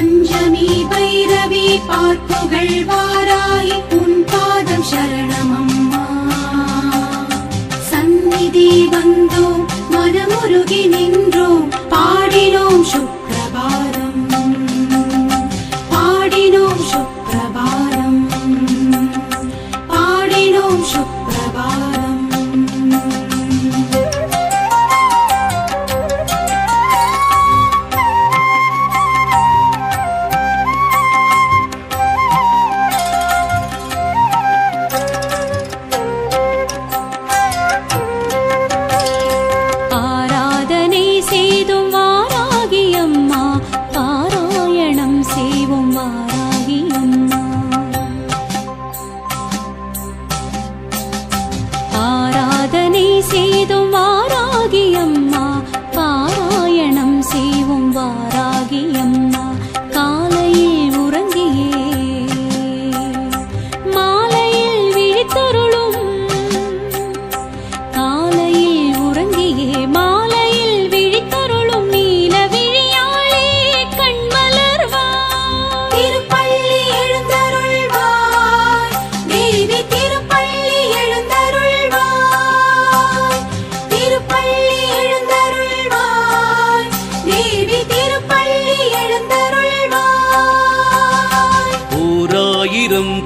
பஞ்சமி பைரவி பார்ப்புகள் வாராய் உன் பாதம் சரணமம்மா. சந்நிதி வந்தோம் மனமுருகி நின்றோம் பாடினோம் சுப்ரபாதம் பாடினோம் சுப்ரபாதம் பாடினோம் சுப்ரபாதம்.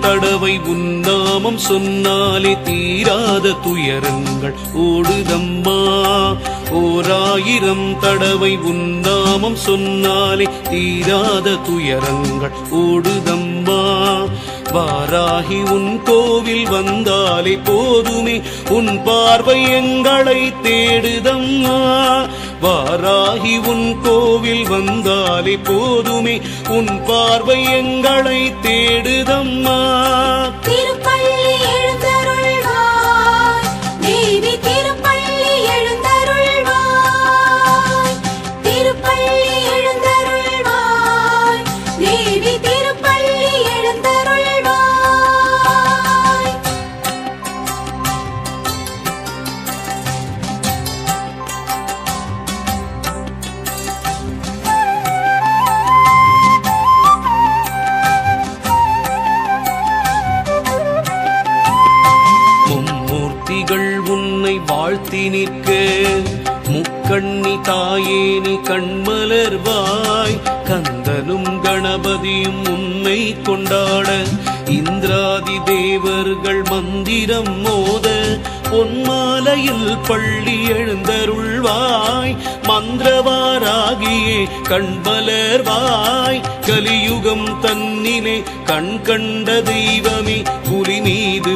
தடவை உன்னாமம் சொன்னாலே தீராத துயரங்கள் ஓடுதம்மா. ஓராயிரம் தடவை உன்னாமம் சொன்னாலே தீராத துயரங்கள் ஓடுதம்மா. வாராகி உன் கோவில் வந்தாலே போதுமே உன் பார்வை எங்களை தேடுதம்மா. வாராகி உன் கோவில் வந்தாலே போதுமே உன் பார்வை எங்களை தேடுதம்மா. திருப்பள்ளி எழுந்தருள்வாய் தேவி திருப்பள்ளி எழுந்தருள்வாய் திருப்பள்ளி எழுந்தருள்வாய் தேவி திருப்பள்ளி எழுந்தருள்வாய். மும்மூர்த்திகள் உன்னை வாழ்த்தி நிற்க முக்கண்ணி தாயே நீ கண்மலர்வாய். கந்தனும் கணபதியும் உன்னை கொண்டாட இந்திராதி தேவர்கள் மந்திரம் மோத பொன்மாலையில் பள்ளி எழுந்தருள்வாய். மந்திரவாராகியே கண்மலர்வாய். கலியுகம் தன்னிலே கண் கண்ட தெய்வமே புலி மீது